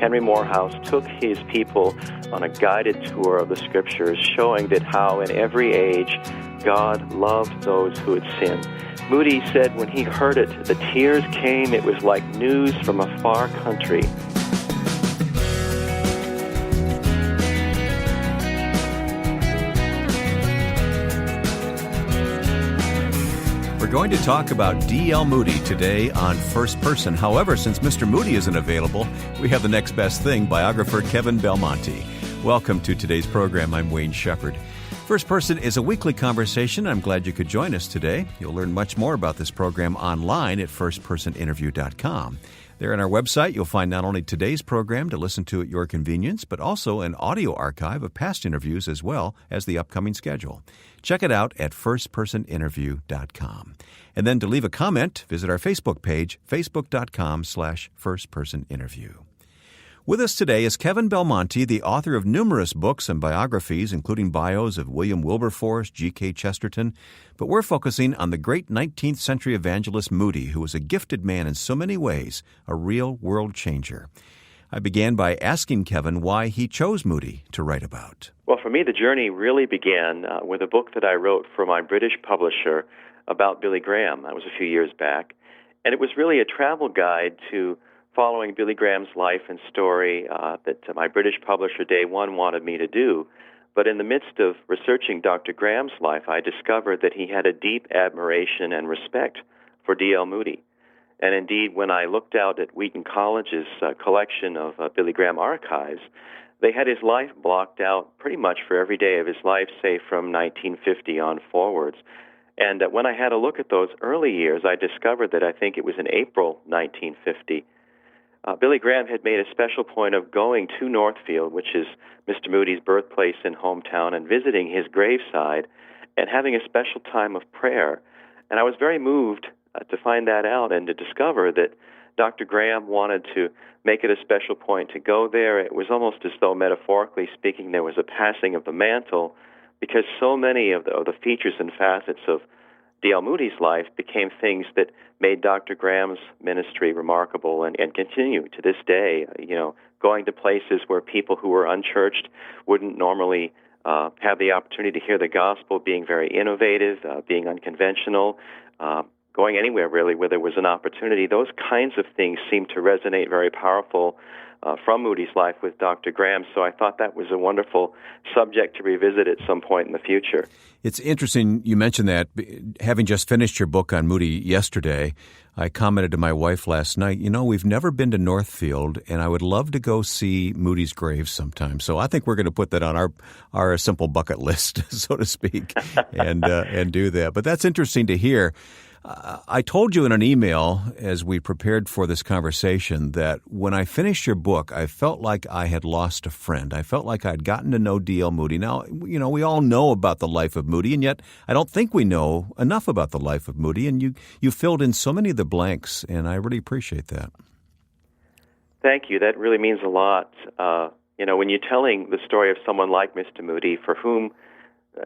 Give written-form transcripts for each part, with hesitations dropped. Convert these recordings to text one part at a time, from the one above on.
Henry Morehouse took his people on a guided tour of the Scriptures, showing that how in every age God loved those who had sinned. Moody said when he heard it, the tears came. It was like news from a far country. We're going to talk about D.L. Moody today on First Person. However, since Mr. Moody isn't available, we have the next best thing, biographer Kevin Belmonte. Welcome to today's program. I'm Wayne Shepherd. First Person is a weekly conversation. I'm glad you could join us today. You'll learn much more about this program online at firstpersoninterview.com. There on our website, you'll find not only today's program to listen to at your convenience, but also an audio archive of past interviews as well as the upcoming schedule. Check it out at firstpersoninterview.com. And then to leave a comment, visit our Facebook page, facebook.com/firstpersoninterview. With us today is Kevin Belmonte, the author of numerous books and biographies, including bios of William Wilberforce, G.K. Chesterton. But we're focusing on the great 19th century evangelist Moody, who was a gifted man in so many ways, a real world changer. I began by asking Kevin why he chose Moody to write about. Well, for me, the journey really began with a book that I wrote for my British publisher about Billy Graham. That was a few years back. And it was really a travel guide to following Billy Graham's life and story that my British publisher, Day One, wanted me to do. But in the midst of researching Dr. Graham's life, I discovered that he had a deep admiration and respect for D.L. Moody. And indeed, when I looked out at Wheaton College's collection of Billy Graham archives, they had his life blocked out pretty much for every day of his life, say from 1950 on forwards. And when I had a look at those early years, I discovered that I think it was in April 1950, Billy Graham had made a special point of going to Northfield, which is Mr. Moody's birthplace and hometown, and visiting his graveside and having a special time of prayer. And I was very moved to find that out and to discover that Dr. Graham wanted to make it a special point to go there. It was almost as though, metaphorically speaking, there was a passing of the mantle, because so many of the features and facets of D.L. Moody's life became things that made Dr. Graham's ministry remarkable and continue to this day, going to places where people who were unchurched wouldn't normally have the opportunity to hear the gospel, being very innovative, being unconventional, going anywhere really where there was an opportunity. Those kinds of things seem to resonate very powerful from Moody's life with Dr. Graham, so I thought that was a wonderful subject to revisit at some point in the future. It's interesting you mentioned that. Having just finished your book on Moody yesterday, I commented to my wife last night, we've never been to Northfield, and I would love to go see Moody's grave sometime. So I think we're going to put that on our simple bucket list, so to speak, and do that. But that's interesting to hear. I told you in an email as we prepared for this conversation that when I finished your book, I felt like I had lost a friend. I felt like I'd gotten to know D.L. Moody. Now, we all know about the life of Moody, and yet I don't think we know enough about the life of Moody, and you filled in so many of the blanks, and I really appreciate that. Thank you. That really means a lot. When you're telling the story of someone like Mr. Moody, for whom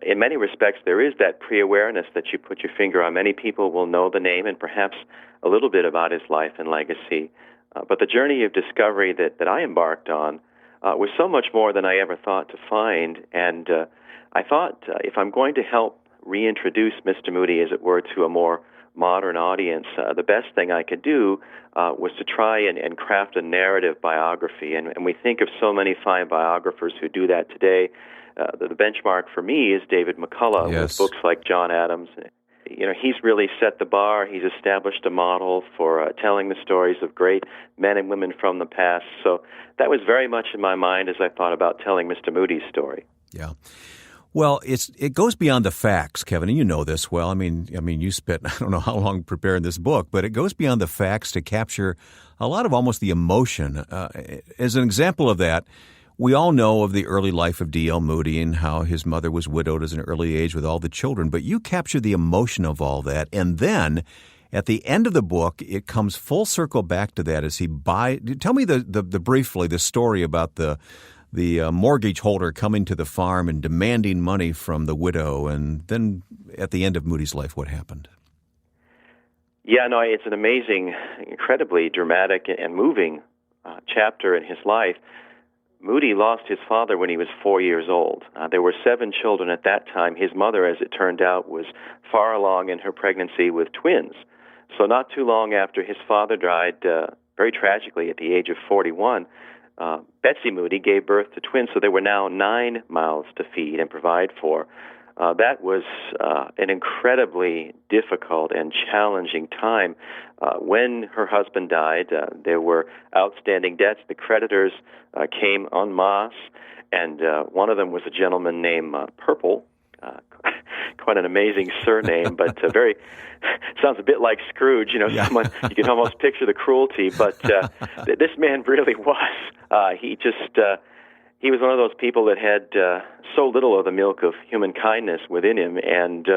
in many respects, there is that pre-awareness that you put your finger on. Many people will know the name and perhaps a little bit about his life and legacy. But the journey of discovery that I embarked on was so much more than I ever thought to find. And I thought if I'm going to help reintroduce Mr. Moody, as it were, to a more modern audience, the best thing I could do was to try and craft a narrative biography. And we think of so many fine biographers who do that today. The benchmark for me is David McCullough, yes, with books like John Adams. He's really set the bar. He's established a model for telling the stories of great men and women from the past. So that was very much in my mind as I thought about telling Mr. Moody's story. Yeah. Well, it goes beyond the facts, Kevin, and you know this well. I mean, you spent I don't know how long preparing this book, but it goes beyond the facts to capture a lot of almost the emotion. As an example of that, we all know of the early life of D.L. Moody and how his mother was widowed at an early age with all the children, but you capture the emotion of all that, and then at the end of the book, it comes full circle back to that as he buys. Tell me briefly the story about the mortgage holder coming to the farm and demanding money from the widow, and then at the end of Moody's life, what happened? Yeah, no, it's an amazing, incredibly dramatic and moving chapter in his life, Moody lost his father when he was 4 years old. There were 7 children at that time. His mother, as it turned out, was far along in her pregnancy with twins. So not too long after his father died, very tragically at the age of 41, Betsy Moody gave birth to twins, so there were now 9 mouths to feed and provide for. That was an incredibly difficult and challenging time. When her husband died, there were outstanding debts. The creditors came en masse, and one of them was a gentleman named Purple. Quite an amazing surname, but very sounds a bit like Scrooge. Yeah. Someone you can almost picture the cruelty. But this man really was. He was one of those people that had so little of the milk of human kindness within him, and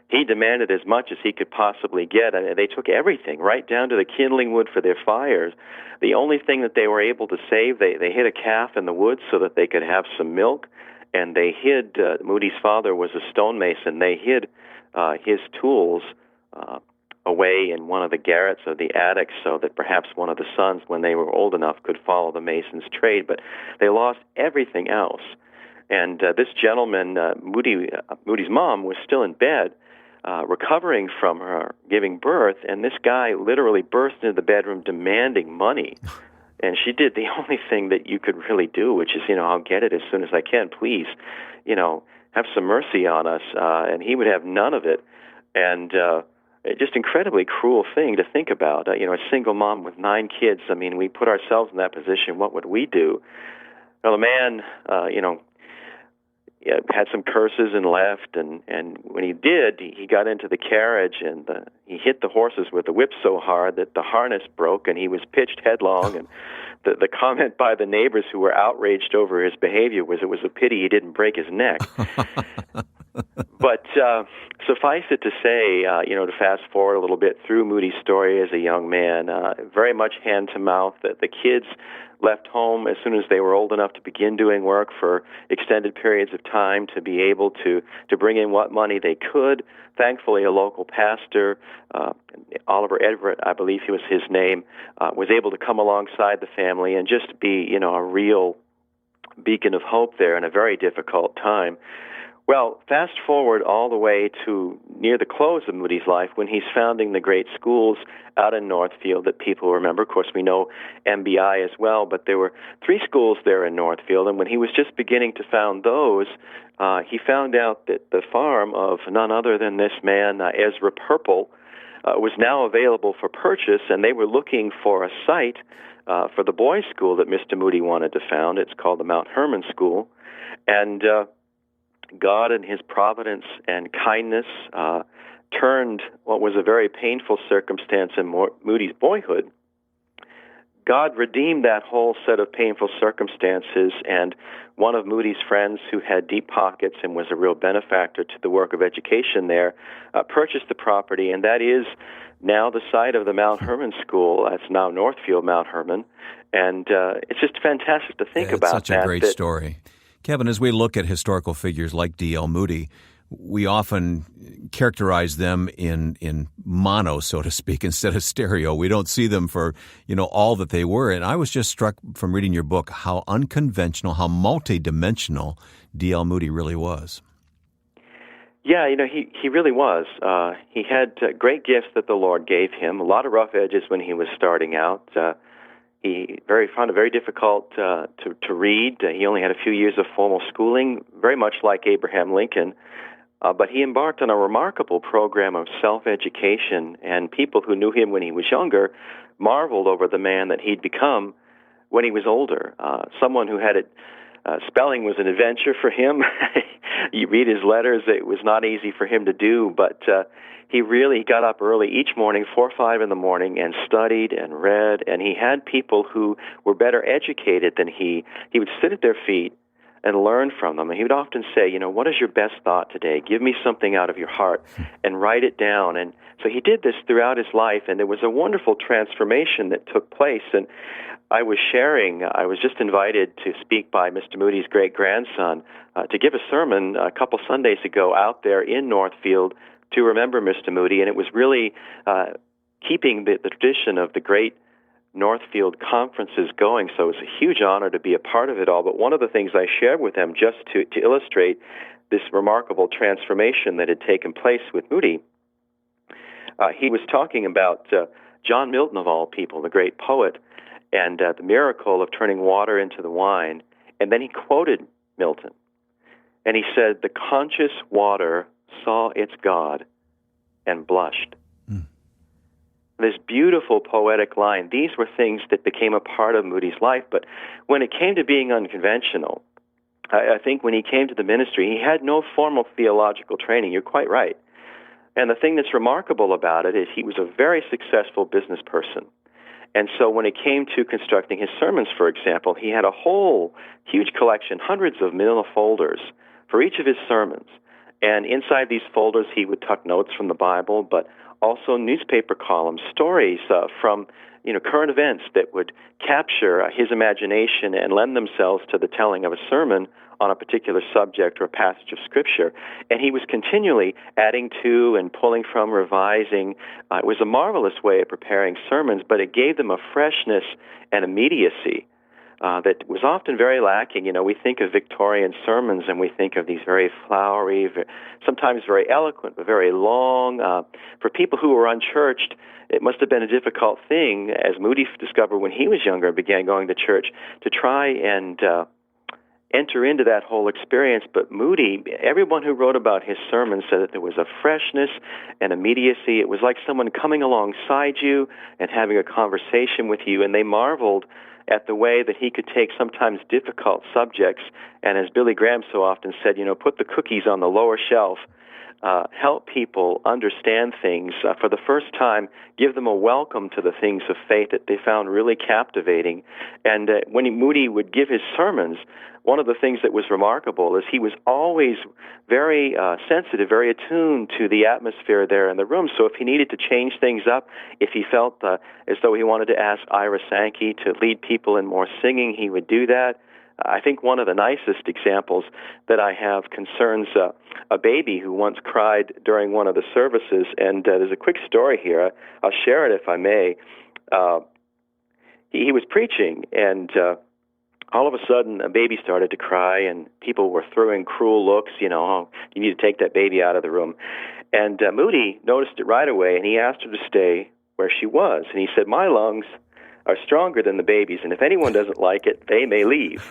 he demanded as much as he could possibly get. And they took everything, right down to the kindling wood for their fires. The only thing that they were able to save, they hid a calf in the woods so that they could have some milk. And they hid, Moody's father was a stonemason, they hid his tools away in one of the garrets of the attic so that perhaps one of the sons, when they were old enough, could follow the mason's trade. But they lost everything else. And this gentleman, Moody's mom, was still in bed, recovering from her giving birth, and this guy literally burst into the bedroom demanding money. And she did the only thing that you could really do, which is, I'll get it as soon as I can. Please, have some mercy on us. And he would have none of it. And just incredibly cruel thing to think about. A single mom with 9 kids. I mean, we put ourselves in that position. What would we do? Well, the man, had some curses and left, and when he did, he got into the carriage, and he hit the horses with the whip so hard that the harness broke, and he was pitched headlong. And the comment by the neighbors who were outraged over his behavior was it was a pity he didn't break his neck. But suffice it to say, to fast forward a little bit through Moody's story as a young man, very much hand to mouth. That the kids left home as soon as they were old enough to begin doing work for extended periods of time to be able to bring in what money they could. Thankfully, a local pastor, Oliver Everett, I believe he was his name, was able to come alongside the family and just be, a real beacon of hope there in a very difficult time. Well, fast forward all the way to near the close of Moody's life when he's founding the great schools out in Northfield that people remember. Of course, we know MBI as well, but there were 3 schools there in Northfield, and when he was just beginning to found those, he found out that the farm of none other than this man, Ezra Purple, was now available for purchase, and they were looking for a site for the boys' school that Mr. Moody wanted to found. It's called the Mount Hermon School, and God in his providence and kindness turned what was a very painful circumstance in Moody's boyhood. God redeemed that whole set of painful circumstances, and one of Moody's friends who had deep pockets and was a real benefactor to the work of education there purchased the property, and that is now the site of the Mount Hermon School. That's now Northfield Mount Hermon, and it's just fantastic to think about that. It's such a great story. Kevin, as we look at historical figures like D.L. Moody, we often characterize them in mono, so to speak, instead of stereo. We don't see them for, all that they were. And I was just struck from reading your book how unconventional, how multidimensional D.L. Moody really was. Yeah, he really was. He had great gifts that the Lord gave him, a lot of rough edges when he was starting out. He found it very difficult to read. He only had a few years of formal schooling, very much like Abraham Lincoln. But he embarked on a remarkable program of self-education, and people who knew him when he was younger marveled over the man that he'd become when he was older. Someone who had it. Spelling was an adventure for him. You read his letters, it was not easy for him to do, but he really got up early each morning, 4 or 5 in the morning, and studied and read, and he had people who were better educated than he. He would sit at their feet and learn from them, and he would often say, what is your best thought today? Give me something out of your heart, and write it down. And so he did this throughout his life, and there was a wonderful transformation that took place, and I was just invited to speak by Mr. Moody's great-grandson to give a sermon a couple Sundays ago out there in Northfield to remember Mr. Moody, and it was really keeping the tradition of the great Northfield conferences going, so it was a huge honor to be a part of it all. But one of the things I shared with them, just to illustrate this remarkable transformation that had taken place with Moody, he was talking about John Milton, of all people, the great poet, and the miracle of turning water into the wine. And then he quoted Milton. And he said, "The conscious water saw its God and blushed." This beautiful poetic line. These were things that became a part of Moody's life. But when it came to being unconventional, I think when he came to the ministry, he had no formal theological training. You're quite right. And the thing that's remarkable about it is he was a very successful business person. And so when it came to constructing his sermons, for example, he had a whole huge collection, hundreds of manila folders for each of his sermons. And inside these folders, he would tuck notes from the Bible, but also newspaper columns, stories from current events that would capture his imagination and lend themselves to the telling of a sermon on a particular subject or passage of Scripture. And he was continually adding to and pulling from, revising. It was a marvelous way of preparing sermons, but it gave them a freshness and immediacy that was often very lacking. We think of Victorian sermons and we think of these very flowery, sometimes very eloquent, but very long. For people who were unchurched, it must have been a difficult thing, as Moody discovered when he was younger and began going to church, to try and enter into that whole experience. But Moody, everyone who wrote about his sermons said that there was a freshness and immediacy. It was like someone coming alongside you and having a conversation with you, and they marveled at the way that he could take sometimes difficult subjects, and as Billy Graham so often said, put the cookies on the lower shelf, help people understand things for the first time, give them a welcome to the things of faith that they found really captivating. And when Moody would give his sermons, one of the things that was remarkable is he was always very sensitive, very attuned to the atmosphere there in the room. So if he needed to change things up, if he felt as though he wanted to ask Ira Sankey to lead people in more singing, he would do that. I think one of the nicest examples that I have concerns a baby who once cried during one of the services, and there's a quick story here. I'll share it if I may. He was preaching, and all of a sudden a baby started to cry, and people were throwing cruel looks, oh, you need to take that baby out of the room. And Moody noticed it right away, and he asked her to stay where she was. And he said, "My lungs are stronger than the baby's, and if anyone doesn't like it, they may leave."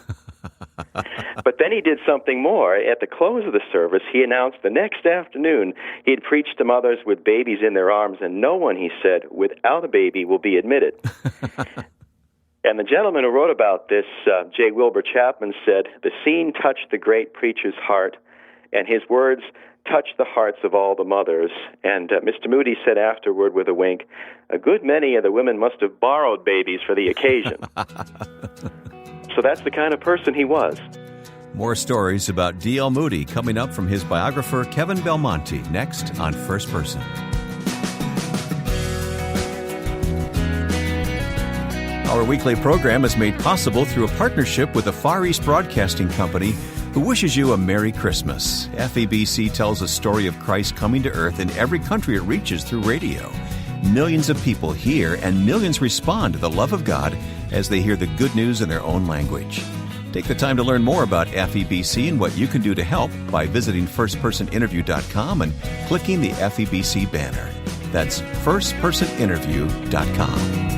But then he did something more. At the close of the service, he announced the next afternoon he'd preached to mothers with babies in their arms, and no one, he said, without a baby will be admitted. And the gentleman who wrote about this, J. Wilbur Chapman, said, "The scene touched the great preacher's heart, and his words touched the hearts of all the mothers." And Mr. Moody said afterward with a wink, "A good many of the women must have borrowed babies for the occasion." So that's the kind of person he was. More stories about D.L. Moody coming up from his biographer, Kevin Belmonte, next on First Person. Our weekly program is made possible through a partnership with the Far East Broadcasting Company, who wishes you a Merry Christmas. FEBC tells a story of Christ coming to earth in every country it reaches through radio. Millions of people hear and millions respond to the love of God as they hear the good news in their own language. Take the time to learn more about FEBC and what you can do to help by visiting firstpersoninterview.com and clicking the FEBC banner. That's firstpersoninterview.com.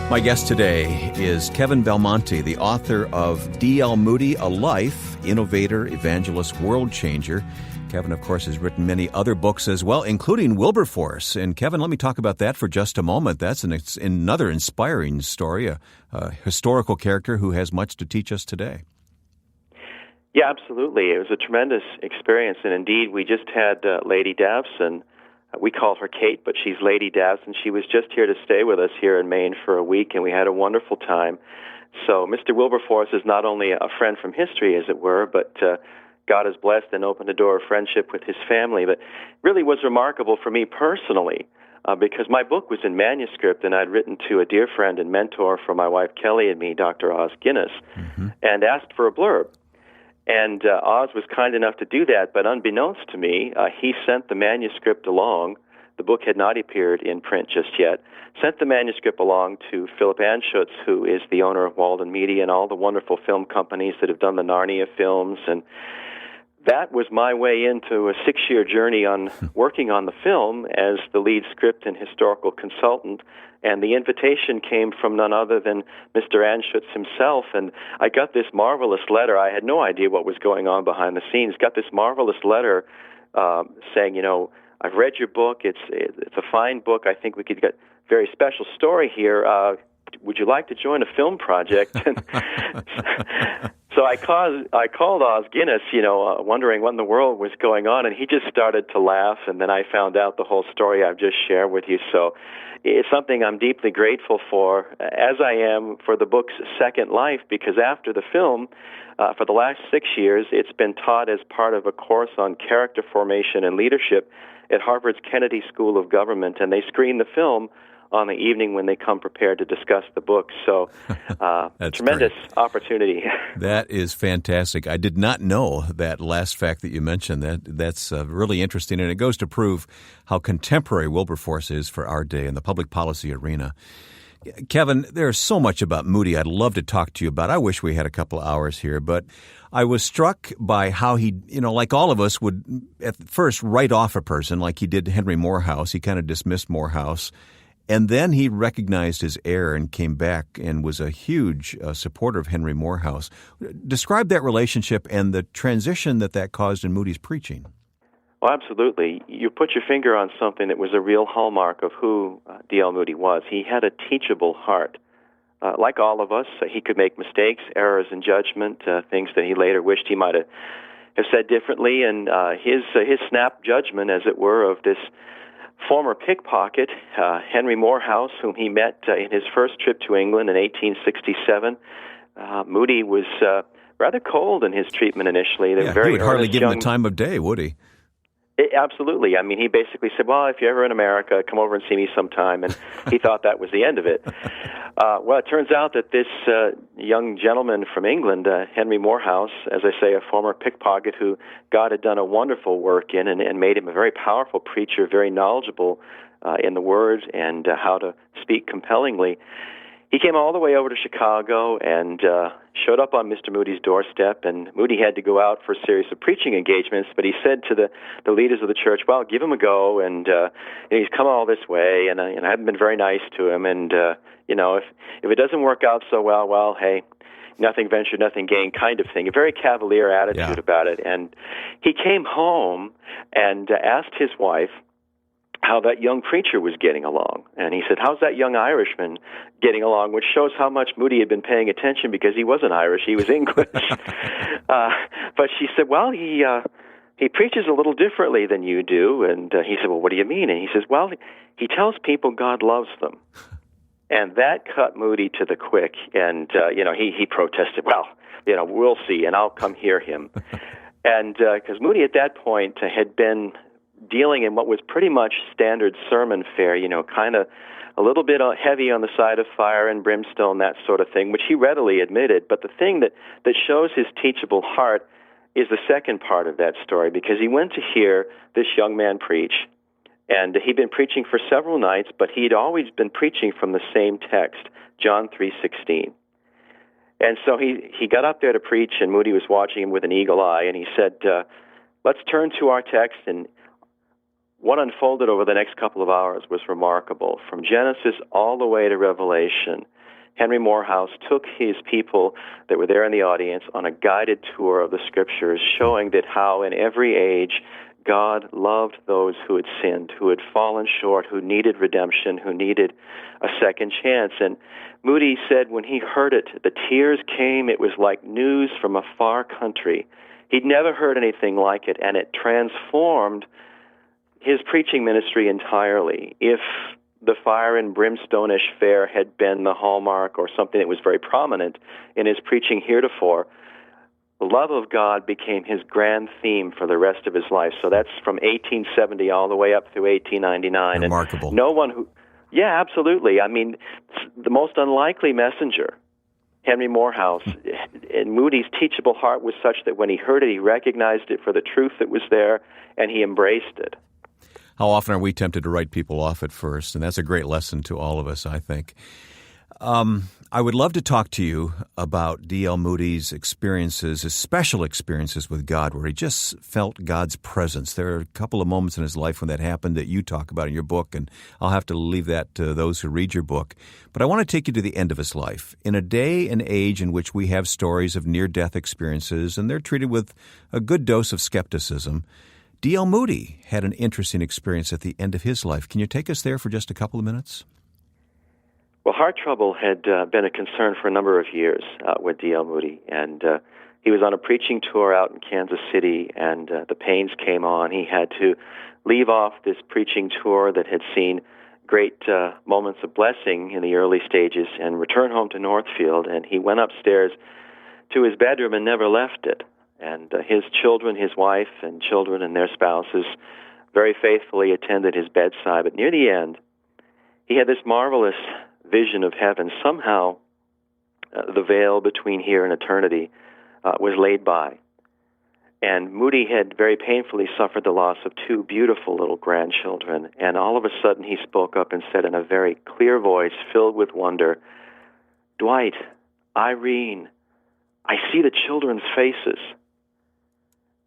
My guest today is Kevin Belmonte, the author of D.L. Moody, A Life, Innovator, Evangelist, World Changer. Kevin, of course, has written many other books as well, including Wilberforce. And Kevin, let me talk about that for just a moment. That's another inspiring story, a historical character who has much to teach us today. Yeah, absolutely. It was a tremendous experience. And indeed, we just had Lady Davson. We call her Kate, but she's Lady Davson. She was just here to stay with us here in Maine for a week, and we had a wonderful time. So Mr. Wilberforce is not only a friend from history, as it were, but God has blessed and opened a door of friendship with his family. But really was remarkable for me personally, because my book was in manuscript, and I'd written to a dear friend and mentor for my wife Kelly and me, Dr. Oz Guinness, and asked for a blurb. And Oz was kind enough to do that, but unbeknownst to me, he sent the manuscript along The book had not appeared in print just yet. Sent the manuscript along to Philip Anschutz, who is the owner of Walden Media and all the wonderful film companies that have done the Narnia films. And that was my way into a 6-year journey on working on the film as the lead script and historical consultant. And the invitation came from none other than Mr. Anschutz himself. And I got this marvelous letter. I had no idea what was going on behind the scenes. Got this marvelous letter saying, I've read your book. It's a fine book. I think we could get a very special story here. Would you like to join a film project? So I called Oz Guinness, wondering what in the world was going on, and he just started to laugh, and then I found out the whole story I've just shared with you. So it's something I'm deeply grateful for, as I am for the book's second life, because after the film, for the last 6 years, it's been taught as part of a course on character formation and leadership at Harvard's Kennedy School of Government, and they screen the film on the evening when they come prepared to discuss the book. So tremendous opportunity. That is fantastic. I did not know that last fact that you mentioned. That's really interesting, and it goes to prove how contemporary Wilberforce is for our day in the public policy arena. Kevin, there's so much about Moody I'd love to talk to you about. I wish we had a couple of hours here, but I was struck by how he, like all of us, would at first write off a person like he did Henry Morehouse. He kind of dismissed Morehouse. And then he recognized his error and came back and was a huge supporter of Henry Morehouse. Describe that relationship and the transition that caused in Moody's preaching. Well, absolutely. You put your finger on something that was a real hallmark of who D.L. Moody was. He had a teachable heart. Like all of us, he could make mistakes, errors in judgment, things that he later wished he might have said differently. And his snap judgment, as it were, of this former pickpocket, Henry Morehouse, whom he met in his first trip to England in 1867. Moody was rather cold in his treatment initially. He would hardly give him the time of day, would he? Absolutely. I mean, he basically said, well, if you're ever in America, come over and see me sometime. And he thought that was the end of it. Well, it turns out that this young gentleman from England, Henry Morehouse, as I say, a former pickpocket who God had done a wonderful work in and made him a very powerful preacher, very knowledgeable in the Word and how to speak compellingly. He came all the way over to Chicago and showed up on Mr. Moody's doorstep, and Moody had to go out for a series of preaching engagements, but he said to the leaders of the church, well, give him a go, and he's come all this way, and I haven't been very nice to him, and if it doesn't work out so well, hey, nothing ventured, nothing gained kind of thing, a very cavalier attitude about it. And he came home and asked his wife how that young preacher was getting along. And he said, how's that young Irishman getting along? Which shows how much Moody had been paying attention, because he wasn't Irish, he was English. But she said, well, he preaches a little differently than you do. And he said, well, what do you mean? And he says, well, he tells people God loves them. And that cut Moody to the quick. And, he protested, well, we'll see, and I'll come hear him. And because Moody at that point had been dealing in what was pretty much standard sermon fare, kind of a little bit heavy on the side of fire and brimstone, that sort of thing, which he readily admitted. But the thing that shows his teachable heart is the second part of that story, because he went to hear this young man preach, and he'd been preaching for several nights, but he'd always been preaching from the same text, John 3:16. And so he got up there to preach, and Moody was watching him with an eagle eye, and he said, let's turn to our text. And what unfolded over the next couple of hours was remarkable. From Genesis all the way to Revelation, Henry Morehouse took his people that were there in the audience on a guided tour of the Scriptures, showing that how in every age God loved those who had sinned, who had fallen short, who needed redemption, who needed a second chance. And Moody said when he heard it, the tears came. It was like news from a far country. He'd never heard anything like it, and it transformed his preaching ministry entirely. If the fire and brimstone-ish fare had been the hallmark or something that was very prominent in his preaching heretofore, the love of God became his grand theme for the rest of his life. So that's from 1870 all the way up through 1899. Remarkable. And no one who... Yeah, absolutely. I mean, the most unlikely messenger, Henry Morehouse, and Moody's teachable heart was such that when he heard it, he recognized it for the truth that was there, and he embraced it. How often are we tempted to write people off at first? And that's a great lesson to all of us, I think. I would love to talk to you about D.L. Moody's experiences, his special experiences with God, where he just felt God's presence. There are a couple of moments in his life when that happened that you talk about in your book, and I'll have to leave that to those who read your book. But I want to take you to the end of his life. In a day and age in which we have stories of near-death experiences, and they're treated with a good dose of skepticism, D.L. Moody had an interesting experience at the end of his life. Can you take us there for just a couple of minutes? Well, heart trouble had been a concern for a number of years with D.L. Moody, and he was on a preaching tour out in Kansas City, and the pains came on. He had to leave off this preaching tour that had seen great moments of blessing in the early stages and return home to Northfield, and he went upstairs to his bedroom and never left it. And his children, his wife and children and their spouses very faithfully attended his bedside, but near the end, he had this marvelous vision of heaven. Somehow, the veil between here and eternity was laid by. And Moody had very painfully suffered the loss of two beautiful little grandchildren. And all of a sudden, he spoke up and said in a very clear voice, filled with wonder, "Dwight, Irene, I see the children's faces."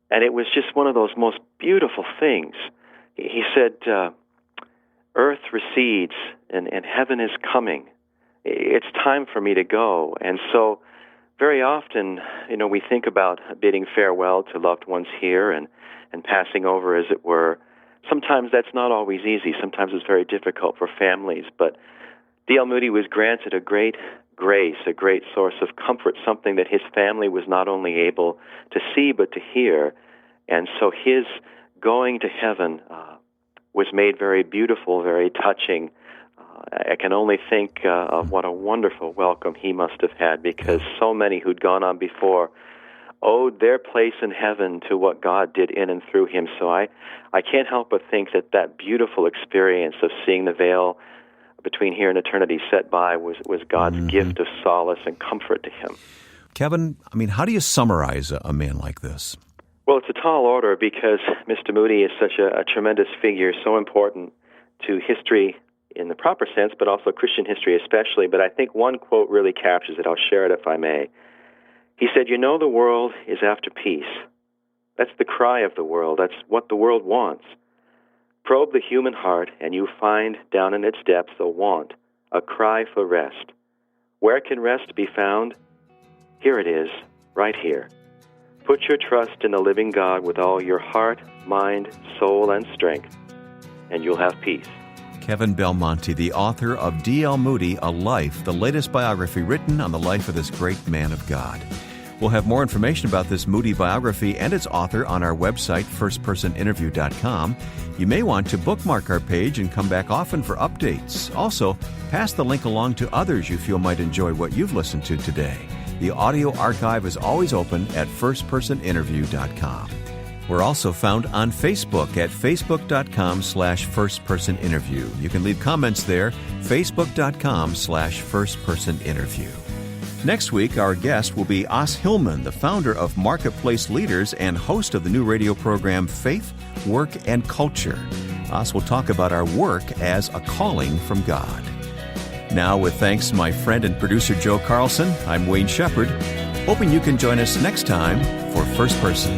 And it was just one of those most beautiful things. He said, "Earth recedes and heaven is coming. It's time for me to go." And so very often, we think about bidding farewell to loved ones here and passing over, as it were. Sometimes that's not always easy. Sometimes it's very difficult for families. But D.L. Moody was granted a great grace, a great source of comfort, something that his family was not only able to see but to hear. And so his going to heaven was made very beautiful, very touching. I can only think of what a wonderful welcome he must have had, because so many who'd gone on before owed their place in heaven to what God did in and through him. So I can't help but think that beautiful experience of seeing the veil between here and eternity set by was God's gift of solace and comfort to him. Kevin, how do you summarize a man like this? Well, it's a tall order, because Mr. Moody is such a tremendous figure, so important to history in the proper sense, but also Christian history especially. But I think one quote really captures it. I'll share it if I may. He said, "The world is after peace. That's the cry of the world. That's what the world wants. Probe the human heart, and you find down in its depths a want, a cry for rest. Where can rest be found? Here it is, right here. Put your trust in the living God with all your heart, mind, soul, and strength, and you'll have peace." Kevin Belmonte, the author of D.L. Moody, A Life, the latest biography written on the life of this great man of God. We'll have more information about this Moody biography and its author on our website, firstpersoninterview.com. You may want to bookmark our page and come back often for updates. Also, pass the link along to others you feel might enjoy what you've listened to today. The audio archive is always open at firstpersoninterview.com. We're also found on Facebook at facebook.com/firstpersoninterview. You can leave comments there, facebook.com/firstpersoninterview. Next week, our guest will be Os Hillman, the founder of Marketplace Leaders and host of the new radio program Faith, Work, and Culture. Os will talk about our work as a calling from God. Now, with thanks to my friend and producer Joe Carlson, I'm Wayne Shepherd, hoping you can join us next time for First Person.